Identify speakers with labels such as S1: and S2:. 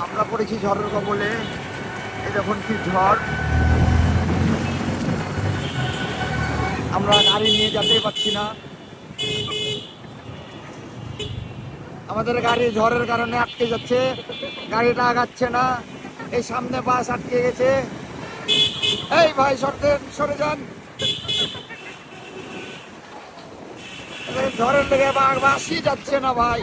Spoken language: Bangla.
S1: আমরা পড়েছি ঝড়ের কবলে। এই দেখুন কি ঝড়, আমরা গাড়ি নিয়ে যেতেই পারছি না। আমাদের গাড়ি ঝড়ের কারণে আটকে যাচ্ছে, গাড়িটা আগাচ্ছে না। এই সামনে বাস আটকে গেছে। এই ভাই সরে যান, ঝড়ের লেগে বাসই যাচ্ছে না ভাই।